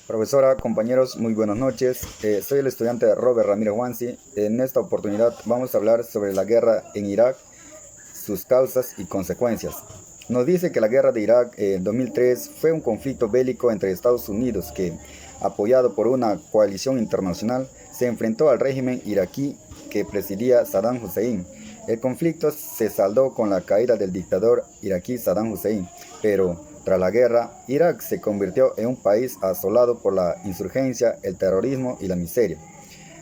Profesora, compañeros, muy buenas noches. Soy el estudiante Robert Ramírez Wansi. En esta oportunidad vamos a hablar sobre la guerra en Irak, sus causas y consecuencias. Nos dice que la guerra de Irak en 2003 fue un conflicto bélico entre Estados Unidos que, apoyado por una coalición internacional, se enfrentó al régimen iraquí que presidía Saddam Hussein. El conflicto se saldó con la caída del dictador iraquí Saddam Hussein, pero tras la guerra, Irak se convirtió en un país asolado por la insurgencia, el terrorismo y la miseria.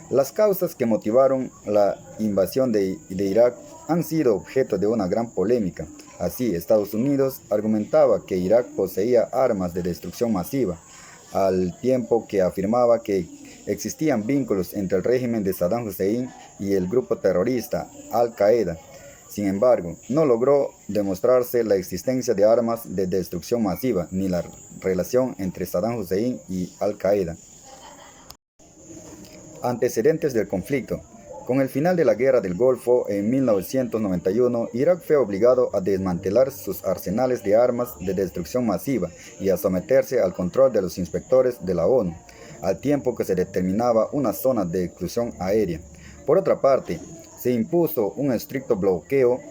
Las causas que motivaron la invasión de Irak han sido objeto de una gran polémica. Así, Estados Unidos argumentaba que Irak poseía armas de destrucción masiva, al tiempo que afirmaba que existían vínculos entre el régimen de Saddam Hussein y el grupo terrorista Al-Qaeda. Sin embargo, no logró demostrarse la existencia de armas de destrucción masiva ni la relación entre Saddam Hussein y Al-Qaeda. Antecedentes del conflicto. Con el final de la Guerra del Golfo en 1991, Irak fue obligado a desmantelar sus arsenales de armas de destrucción masiva y a someterse al control de los inspectores de la ONU, al tiempo que se determinaba una zona de exclusión aérea. Por otra parte, se impuso un estricto bloqueo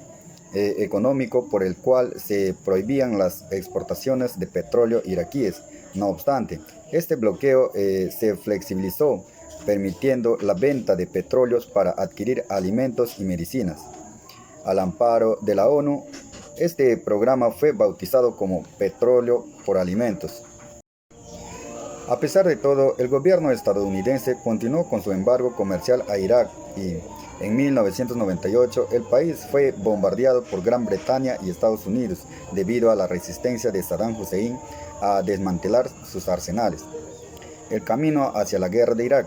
económico por el cual se prohibían las exportaciones de petróleo iraquíes. No obstante, este bloqueo se flexibilizó, permitiendo la venta de petróleos para adquirir alimentos y medicinas. Al amparo de la ONU, este programa fue bautizado como Petróleo por Alimentos. A pesar de todo, el gobierno estadounidense continuó con su embargo comercial a Irak y, en 1998, el país fue bombardeado por Gran Bretaña y Estados Unidos debido a la resistencia de Saddam Hussein a desmantelar sus arsenales. El camino hacia la guerra de Irak.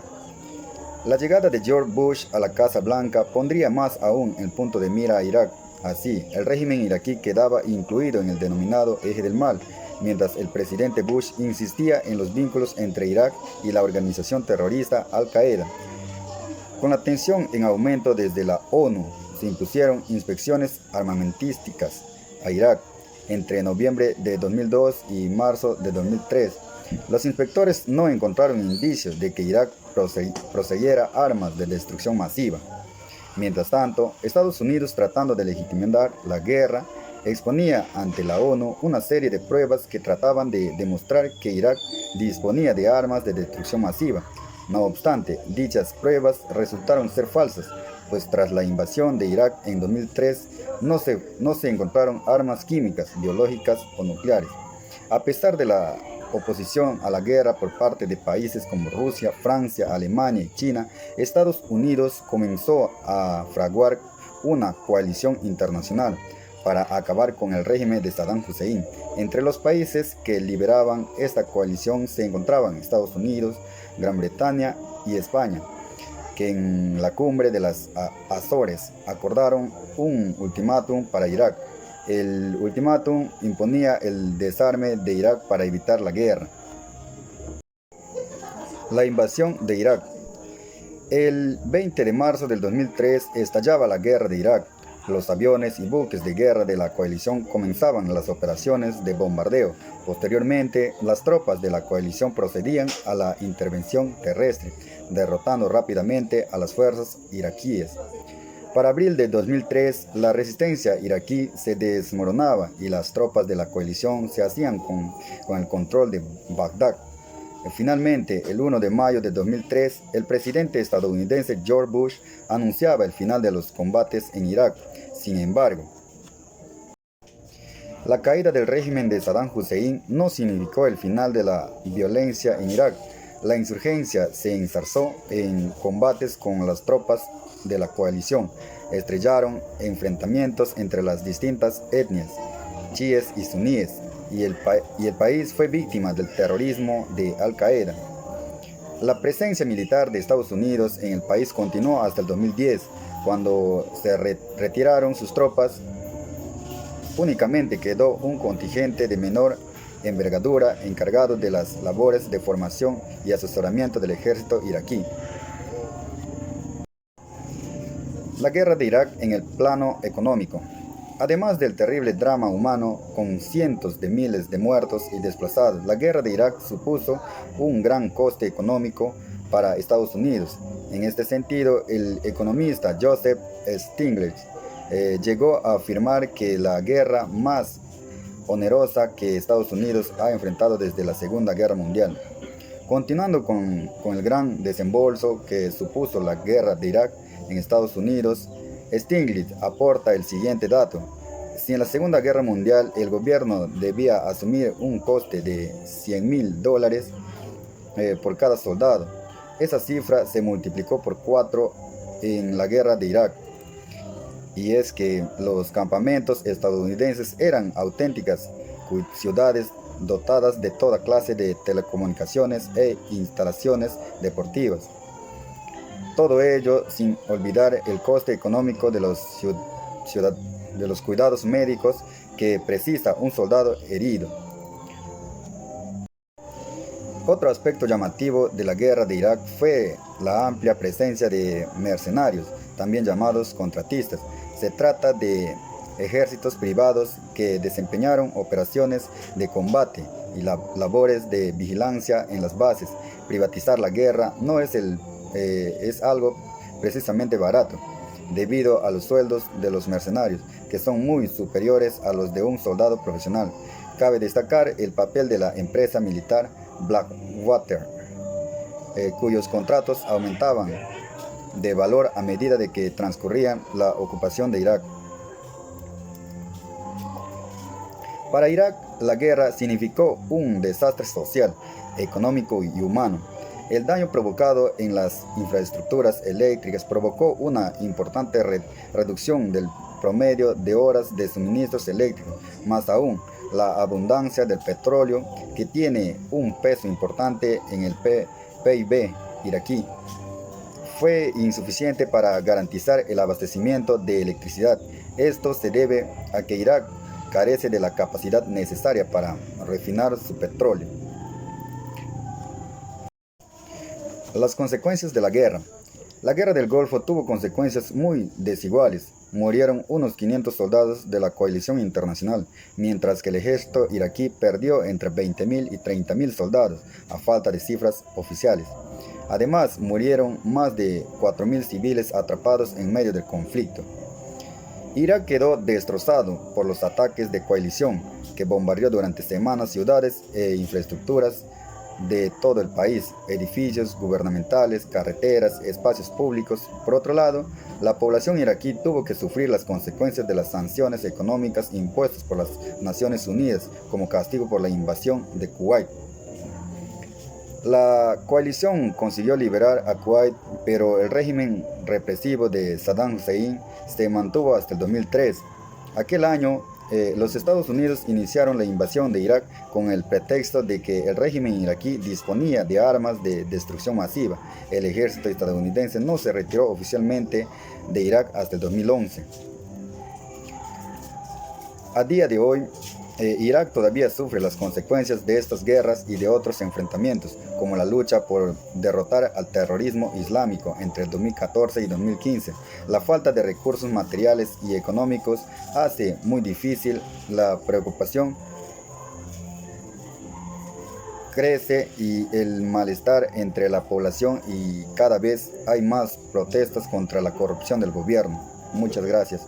La llegada de George Bush a la Casa Blanca pondría más aún el punto de mira a Irak. Así, el régimen iraquí quedaba incluido en el denominado Eje del Mal, mientras el presidente Bush insistía en los vínculos entre Irak y la organización terrorista Al-Qaeda. Con la tensión en aumento desde la ONU, se impusieron inspecciones armamentísticas a Irak entre noviembre de 2002 y marzo de 2003. Los inspectores no encontraron indicios de que Irak poseyera armas de destrucción masiva. Mientras tanto, Estados Unidos, tratando de legitimar la guerra, exponía ante la ONU una serie de pruebas que trataban de demostrar que Irak disponía de armas de destrucción masiva. No obstante, dichas pruebas resultaron ser falsas, pues tras la invasión de Irak en 2003 no se encontraron armas químicas, biológicas o nucleares. A pesar de la oposición a la guerra por parte de países como Rusia, Francia, Alemania y China, Estados Unidos comenzó a fraguar una coalición internacional para acabar con el régimen de Saddam Hussein. Entre los países que lideraban esta coalición se encontraban Estados Unidos, Gran Bretaña y España, que en la cumbre de las Azores acordaron un ultimátum para Irak. El ultimátum imponía el desarme de Irak para evitar la guerra. La invasión de Irak. El 20 de marzo del 2003 estallaba la guerra de Irak. Los aviones y buques de guerra de la coalición comenzaban las operaciones de bombardeo. Posteriormente, las tropas de la coalición procedían a la intervención terrestre, derrotando rápidamente a las fuerzas iraquíes. Para abril de 2003, la resistencia iraquí se desmoronaba y las tropas de la coalición se hacían con el control de Bagdad. Finalmente, el 1 de mayo de 2003, el presidente estadounidense George Bush anunciaba el final de los combates en Irak. Sin embargo, la caída del régimen de Saddam Hussein no significó el final de la violencia en Irak. La insurgencia se enzarzó en combates con las tropas de la coalición. Estrellaron enfrentamientos entre las distintas etnias, chiíes y suníes, y el país fue víctima del terrorismo de Al-Qaeda. La presencia militar de Estados Unidos en el país continuó hasta el 2010, cuando se retiraron sus tropas. Únicamente quedó un contingente de menor envergadura encargado de las labores de formación y asesoramiento del ejército iraquí. La guerra de Irak en el plano económico. Además del terrible drama humano con cientos de miles de muertos y desplazados, la guerra de Irak supuso un gran coste económico para Estados Unidos. En este sentido, el economista Joseph Stiglitz llegó a afirmar que la guerra más onerosa que Estados Unidos ha enfrentado desde la Segunda Guerra Mundial. Continuando con el gran desembolso que supuso la guerra de Irak en Estados Unidos, Stiglitz aporta el siguiente dato. Si en la Segunda Guerra Mundial el gobierno debía asumir un coste de $100,000 por cada soldado, esa cifra se multiplicó por 4 en la guerra de Irak. Y es que los campamentos estadounidenses eran auténticas ciudades dotadas de toda clase de telecomunicaciones e instalaciones deportivas. Todo ello sin olvidar el coste económico de los cuidados médicos que precisa un soldado herido. Otro aspecto llamativo de la guerra de Irak fue la amplia presencia de mercenarios, también llamados contratistas. Se trata de ejércitos privados que desempeñaron operaciones de combate y labores de vigilancia en las bases. Privatizar la guerra no es algo precisamente barato, debido a los sueldos de los mercenarios, que son muy superiores a los de un soldado profesional. Cabe destacar el papel de la empresa militar Blackwater, cuyos contratos aumentaban de valor a medida de que transcurría la ocupación de Irak. Para Irak, la guerra significó un desastre social, económico y humano. El daño provocado en las infraestructuras eléctricas provocó una importante reducción del promedio de horas de suministros eléctricos. Más aún, la abundancia del petróleo, que tiene un peso importante en el PIB iraquí, fue insuficiente para garantizar el abastecimiento de electricidad. Esto se debe a que Irak carece de la capacidad necesaria para refinar su petróleo. Las consecuencias de la guerra. La guerra del Golfo tuvo consecuencias muy desiguales. Murieron unos 500 soldados de la coalición internacional, mientras que el ejército iraquí perdió entre 20,000 y 30,000 soldados, a falta de cifras oficiales. Además, murieron más de 4,000 civiles atrapados en medio del conflicto. Irak quedó destrozado por los ataques de coalición, que bombardeó durante semanas ciudades e infraestructuras de todo el país, edificios gubernamentales, carreteras, espacios públicos. Por otro lado, la población iraquí tuvo que sufrir las consecuencias de las sanciones económicas impuestas por las Naciones Unidas como castigo por la invasión de Kuwait. La coalición consiguió liberar a Kuwait, pero el régimen represivo de Saddam Hussein se mantuvo hasta el 2003. Aquel año, los Estados Unidos iniciaron la invasión de Irak con el pretexto de que el régimen iraquí disponía de armas de destrucción masiva. El ejército estadounidense no se retiró oficialmente de Irak hasta el 2011. A día de hoy, Irak todavía sufre las consecuencias de estas guerras y de otros enfrentamientos, como la lucha por derrotar al terrorismo islámico entre el 2014 y 2015. La falta de recursos materiales y económicos hace muy difícil la preocupación. Crece y el malestar entre la población y cada vez hay más protestas contra la corrupción del gobierno. Muchas gracias.